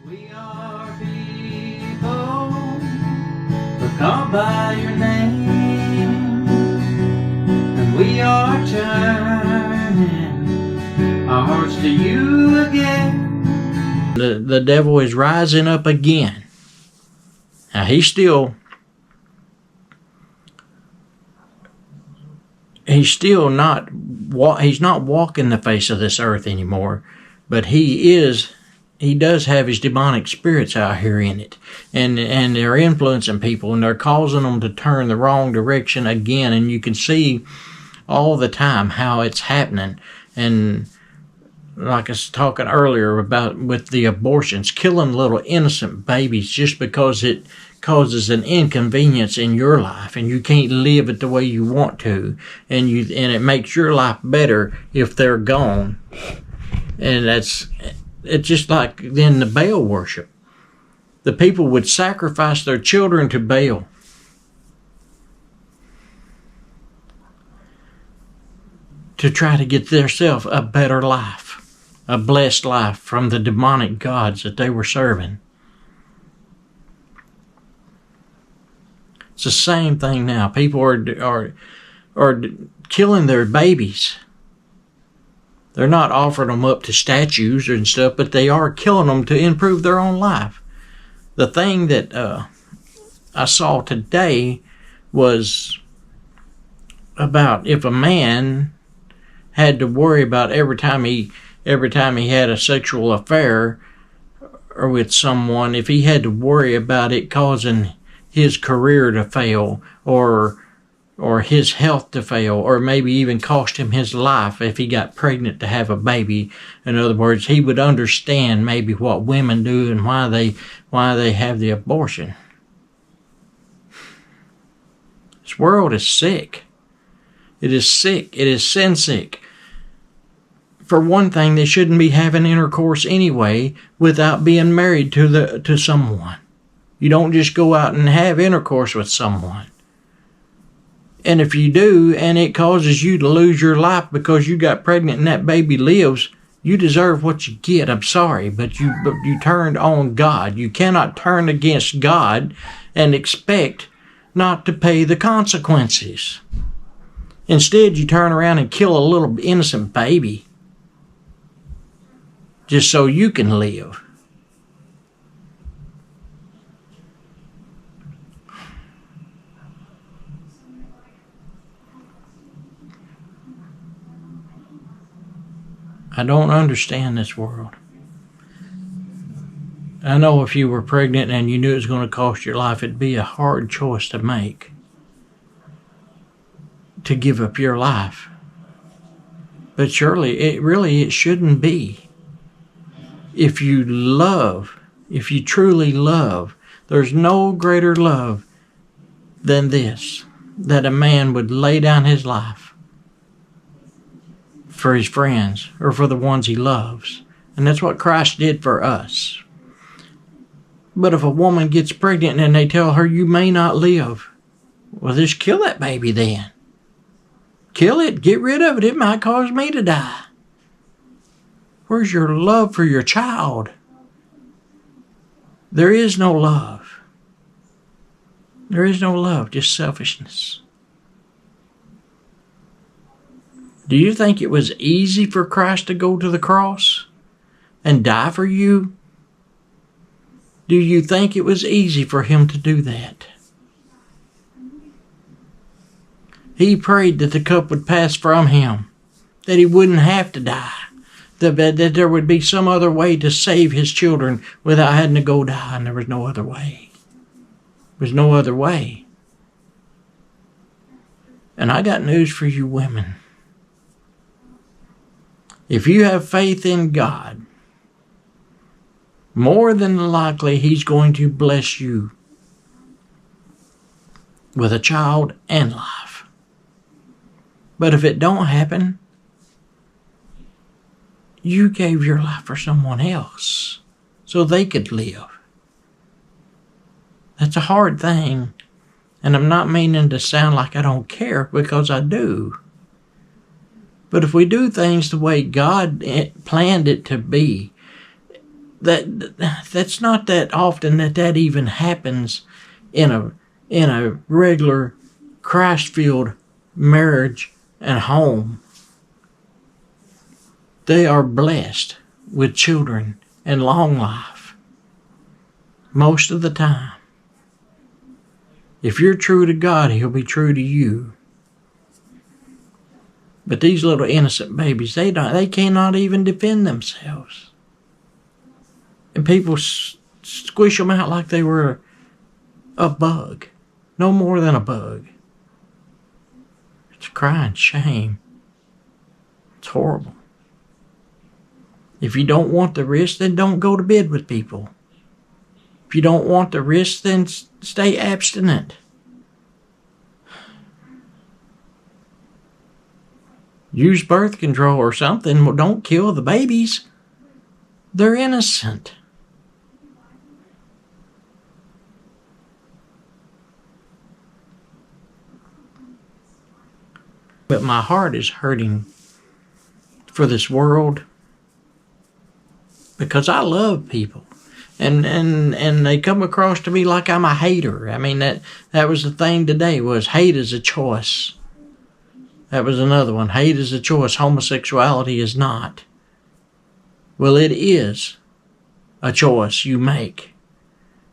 We are people who call by your name, and we are turning our hearts to you again. The devil is rising up again. Now he's not walking the face of this earth anymore, but he does have his demonic spirits out here in it, and they're influencing people, and they're causing them to turn the wrong direction again. And you can see all the time how it's happening. And like I was talking earlier about with the abortions, killing little innocent babies just because it causes an inconvenience in your life, and you can't live it the way you want to, and it makes your life better if they're gone. And it's just like in the Baal worship. The people would sacrifice their children to Baal. To try to get themselves a better life, a blessed life from the demonic gods that they were serving. It's the same thing now. People are killing their babies. They're not offering them up to statues and stuff, but they are killing them to improve their own life. The thing that I saw today was about if a man had to worry about every time he had a sexual affair or with someone, if he had to worry about it causing his career to fail or his health to fail, or maybe even cost him his life if he got pregnant to have a baby. In other words, he would understand maybe what women do and why they have the abortion. This world is sick. It is sick. It is sin sick. For one thing, they shouldn't be having intercourse anyway without being married to someone. You don't just go out and have intercourse with someone. And if you do, and it causes you to lose your life because you got pregnant and that baby lives, you deserve what you get. I'm sorry, but you turned on God. You cannot turn against God and expect not to pay the consequences. Instead, you turn around and kill a little innocent baby just so you can live. I don't understand this world. I know if you were pregnant and you knew it was going to cost your life, it'd be a hard choice to make, to give up your life. But surely, it shouldn't be. If you truly love, there's no greater love than this, that a man would lay down his life for his friends or for the ones he loves. And that's what Christ did for us. But if a woman gets pregnant and they tell her you may not live, well, just kill that baby then. Kill it, get rid of it. It might cause me to die. Where's your love for your child? There is no love. There is no love, just selfishness. Do you think it was easy for Christ to go to the cross and die for you? Do you think it was easy for him to do that? He prayed that the cup would pass from him, that he wouldn't have to die, that there would be some other way to save his children without having to go die, and there was no other way. There was no other way. And I got news for you women. If you have faith in God, more than likely he's going to bless you with a child and life. But if it don't happen, you gave your life for someone else so they could live. That's a hard thing, and I'm not meaning to sound like I don't care, because I do. But if we do things the way God planned it to be, That's not that often that even happens in a regular Christ-filled marriage and home. They are blessed with children and long life most of the time. If you're true to God, He'll be true to you. But these little innocent babies, they cannot even defend themselves. And people squish them out like they were a bug. No more than a bug. It's a crying shame. It's horrible. If you don't want the risk, then don't go to bed with people. If you don't want the risk, then stay abstinent. Use birth control or something. Well, don't kill the babies. They're innocent. But my heart is hurting for this world because I love people. And they come across to me like I'm a hater. I mean, that was the thing today, was hate is a choice. That was another one. Hate is a choice. Homosexuality is not. Well, it is a choice you make.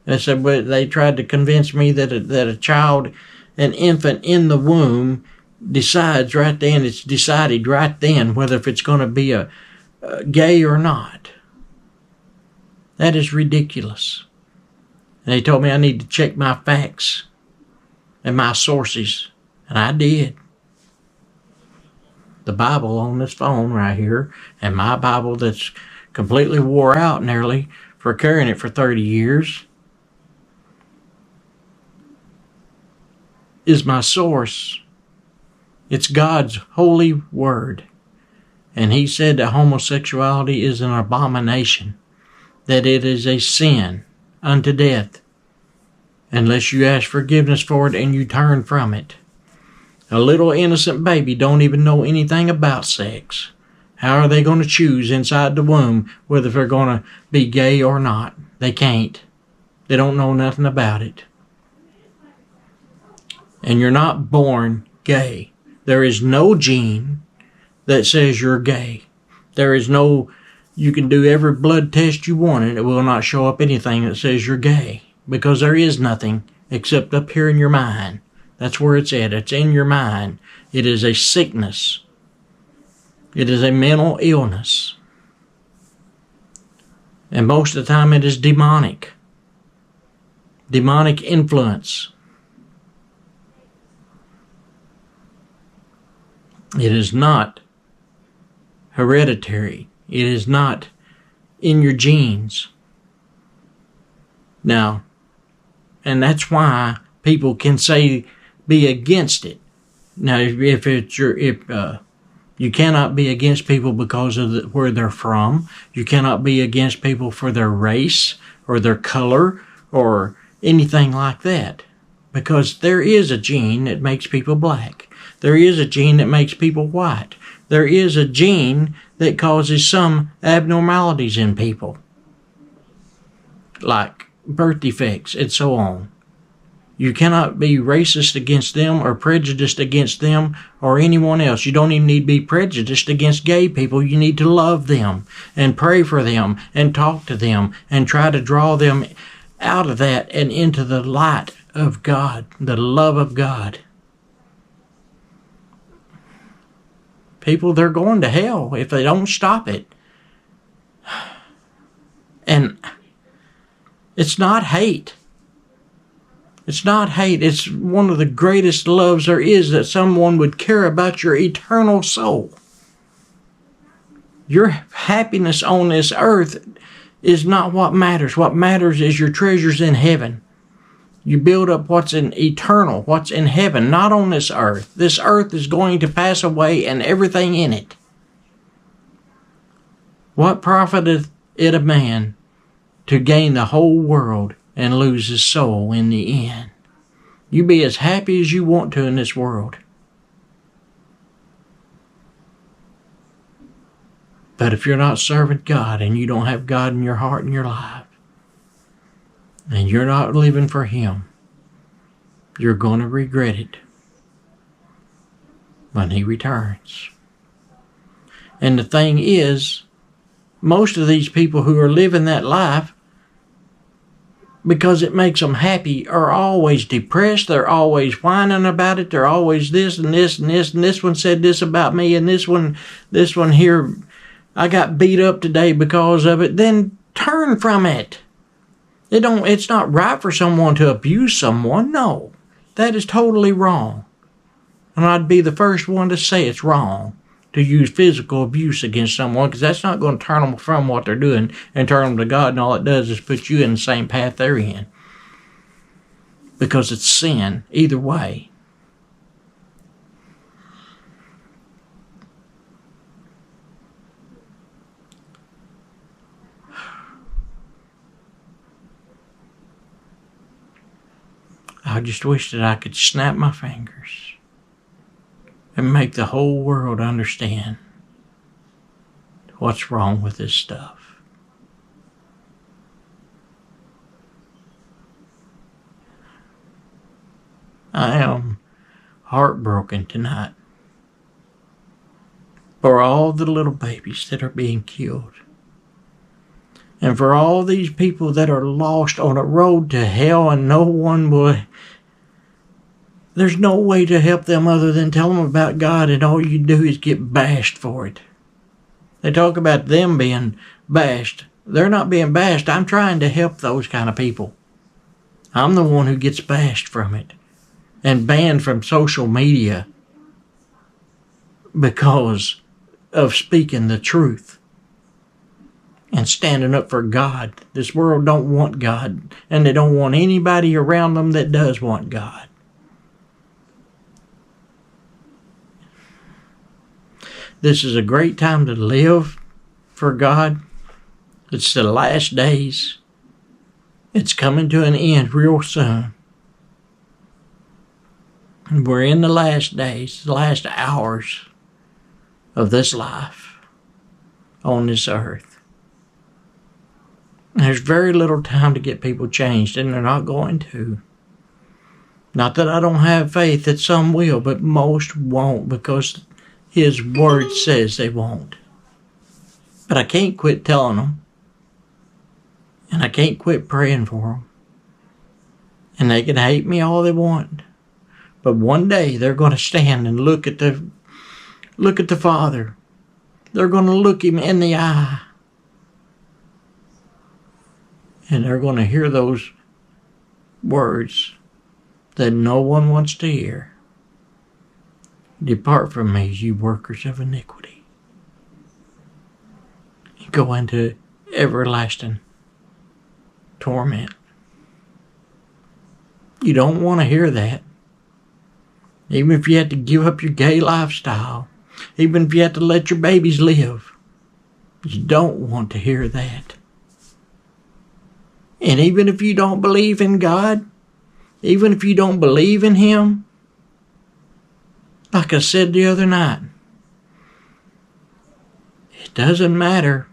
They said, but they tried to convince me that a child, an infant in the womb, decides right then, it's decided right then whether if it's going to be a gay or not. That is ridiculous. And they told me I need to check my facts and my sources. And I did. The Bible on this phone right here, and my Bible that's completely wore out nearly for carrying it for 30 years, is my source. It's God's holy word. And He said that homosexuality is an abomination, that it is a sin unto death, unless you ask forgiveness for it and you turn from it. A little innocent baby don't even know anything about sex. How are they going to choose inside the womb whether they're going to be gay or not? They can't. They don't know nothing about it. And you're not born gay. There is no gene that says you're gay. There is no, you can do every blood test you want and it will not show up anything that says you're gay. Because there is nothing except up here in your mind. That's where it's at. It's in your mind. It is a sickness. It is a mental illness. And most of the time it is demonic. Demonic influence. It is not hereditary. It is not in your genes. Now, and that's why people can say, be against it. Now, if you cannot be against people because of where they're from. You cannot be against people for their race or their color or anything like that. Because there is a gene that makes people black. There is a gene that makes people white. There is a gene that causes some abnormalities in people, like birth defects and so on. You cannot be racist against them or prejudiced against them or anyone else. You don't even need to be prejudiced against gay people. You need to love them and pray for them and talk to them and try to draw them out of that and into the light of God, the love of God. People, they're going to hell if they don't stop it. And it's not hate. It's not hate. It's one of the greatest loves there is, that someone would care about your eternal soul. Your happiness on this earth is not what matters. What matters is your treasures in heaven. You build up what's in eternal, what's in heaven, not on this earth. This earth is going to pass away and everything in it. What profiteth it a man to gain the whole world and lose his soul in the end? You be as happy as you want to in this world. But if you're not serving God and you don't have God in your heart and your life, and you're not living for Him, you're going to regret it when He returns. And the thing is, most of these people who are living that life, because it makes them happy, are always depressed. They're always whining about it. They're always this and this and this, and this one said this about me, and this one here, I got beat up today because of it. Then turn from it. It's not right for someone to abuse someone. No, that is totally wrong. And I'd be the first one to say it's wrong to use physical abuse against someone, because that's not going to turn them from what they're doing and turn them to God, and all it does is put you in the same path they're in. Because it's sin either way. I just wish that I could snap my fingers and make the whole world understand what's wrong with this stuff. I am heartbroken tonight for all the little babies that are being killed, and for all these people that are lost on a road to hell, and no one will. There's no way to help them other than tell them about God, and all you do is get bashed for it. They talk about them being bashed. They're not being bashed. I'm trying to help those kind of people. I'm the one who gets bashed from it and banned from social media because of speaking the truth and standing up for God. This world don't want God, and they don't want anybody around them that does want God. This is a great time to live for God. It's the last days. It's coming to an end real soon. We're in the last days, the last hours of this life on this earth. There's very little time to get people changed, and they're not going to. Not that I don't have faith that some will, but most won't, because His word says they won't. But I can't quit telling them. And I can't quit praying for them. And they can hate me all they want. But one day they're going to stand and look at the Father. They're going to look Him in the eye. And they're going to hear those words that no one wants to hear. Depart from me, you workers of iniquity. You go into everlasting torment. You don't want to hear that. Even if you had to give up your gay lifestyle, even if you had to let your babies live, you don't want to hear that. And even if you don't believe in God, even if you don't believe in Him, like I said the other night, it doesn't matter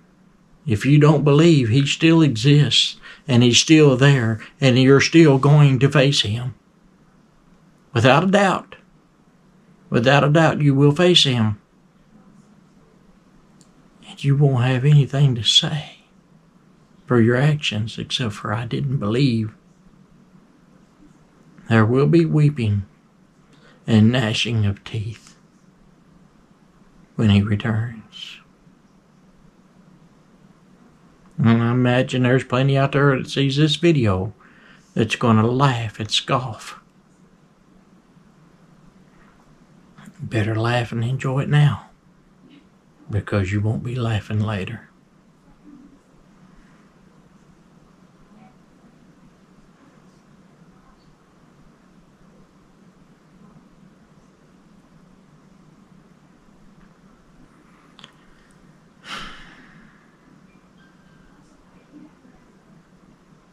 if you don't believe. He still exists, and He's still there, and you're still going to face Him. Without a doubt. Without a doubt, you will face Him. And you won't have anything to say for your actions except for I didn't believe. There will be weeping and gnashing of teeth when He returns. And I imagine there's plenty out there that sees this video that's going to laugh and scoff. Better laugh and enjoy it now, because you won't be laughing later.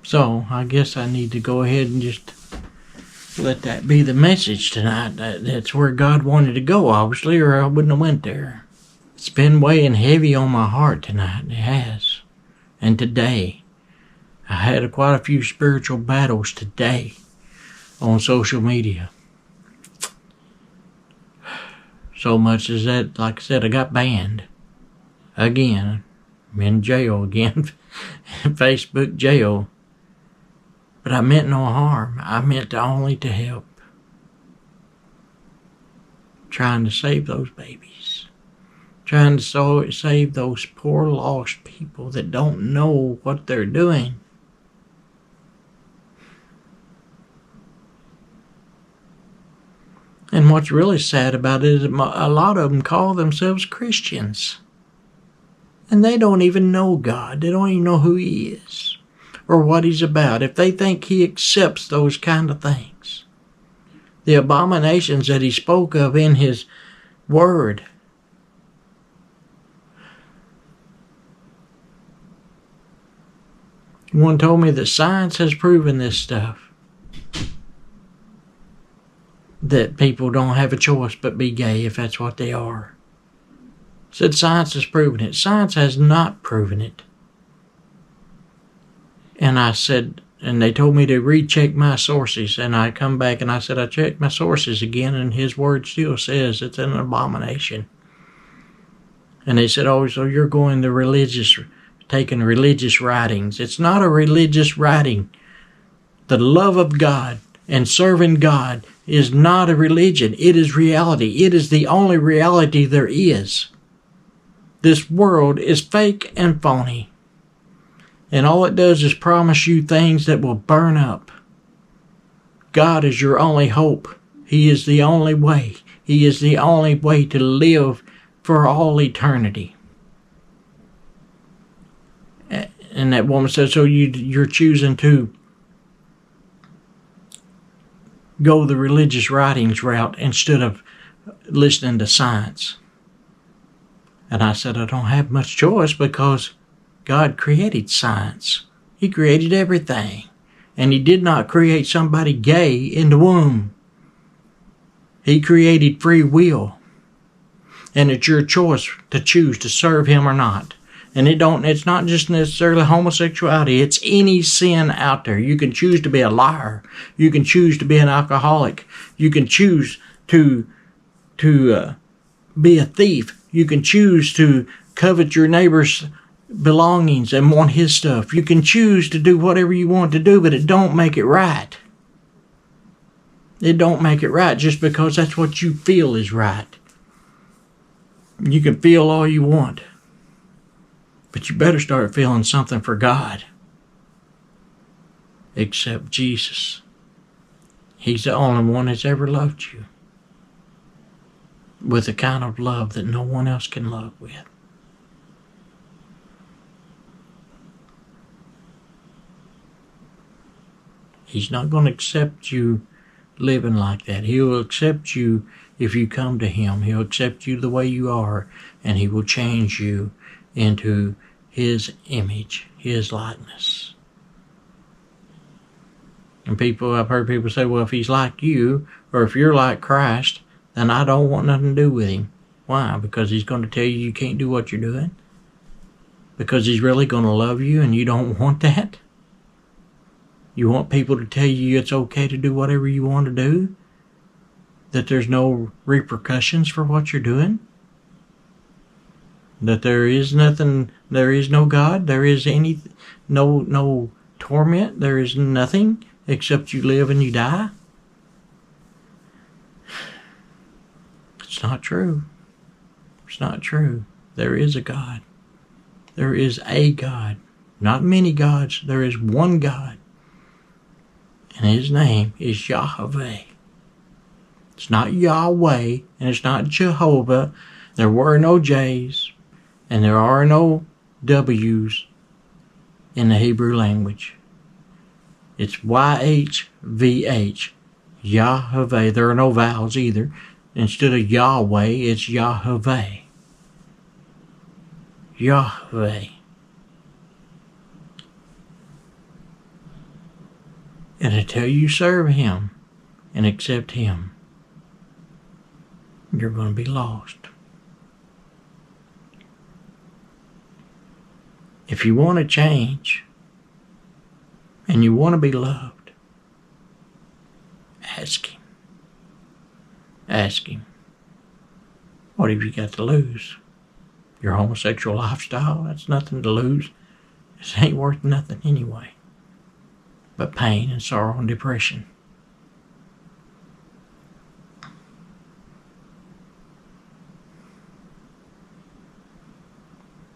So, I guess I need to go ahead and just let that be the message tonight. That's where God wanted to go, obviously, or I wouldn't have went there. It's been weighing heavy on my heart tonight. It has. And today, I had quite a few spiritual battles today on social media. So much as that, like I said, I got banned. Again. I'm in jail again. Facebook jail. But I meant no harm. I meant only to help. Trying to save those babies. Trying to save those poor lost people that don't know what they're doing. And what's really sad about it is a lot of them call themselves Christians. And they don't even know God. They don't even know who He is or what He's about. If they think He accepts those kind of things. The abominations that He spoke of in His Word. One told me that science has proven this stuff. That people don't have a choice but be gay if that's what they are. Said science has proven it. Science has not proven it. And I said, and they told me to recheck my sources. And I come back and I said, I checked my sources again, and His Word still says it's an abomination. And they said, oh, so you're going to taking religious writings. It's not a religious writing. The love of God and serving God is not a religion. It is reality. It is the only reality there is. This world is fake and phony. And all it does is promise you things that will burn up. God is your only hope. He is the only way. He is the only way to live for all eternity. And that woman said, so you're choosing to go the religious writings route instead of listening to science. And I said, I don't have much choice because God created science. He created everything. And He did not create somebody gay in the womb. He created free will. And it's your choice to choose to serve Him or not. And it's not just necessarily homosexuality. It's any sin out there. You can choose to be a liar. You can choose to be an alcoholic. You can choose to be a thief. You can choose to covet your neighbor's belongings and want his stuff. You can choose to do whatever you want to do, but it don't make it right. It don't make it right just because that's what you feel is right. You can feel all you want. But you better start feeling something for God. Except Jesus. He's the only one that's ever loved you. With the kind of love that no one else can love with. He's not going to accept you living like that. He will accept you if you come to Him. He'll accept you the way you are, and He will change you into His image, His likeness. And I've heard people say, well, if He's like you, or if you're like Christ, then I don't want nothing to do with Him. Why? Because He's going to tell you can't do what you're doing? Because He's really going to love you and you don't want that? You want people to tell you it's okay to do whatever you want to do? That there's no repercussions for what you're doing? That there is nothing, there is no God, there is no torment, there is nothing except you live and you die? It's not true. It's not true. There is a God. There is a God. Not many gods. There is one God. And His name is Yahweh. It's not Yahweh and it's not Jehovah. There were no J's and there are no W's in the Hebrew language. It's YHVH. Yahweh. There are no vowels either. Instead of Yahweh, it's Yahweh. Yahweh. And until you serve Him and accept Him, you're going to be lost. If you want to change and you want to be loved, ask him. Ask him. What have you got to lose? Your homosexual lifestyle? That's nothing to lose. It ain't worth nothing anyway. But pain and sorrow and depression.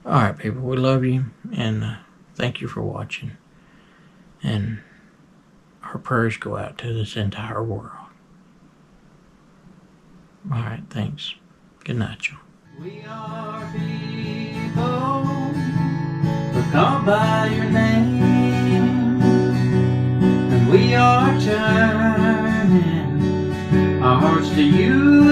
Alright, people, we love you, and thank you for watching. And our prayers go out to this entire world. Alright, thanks. Good night, y'all. We are people who call by your name, and we are turning our hearts to you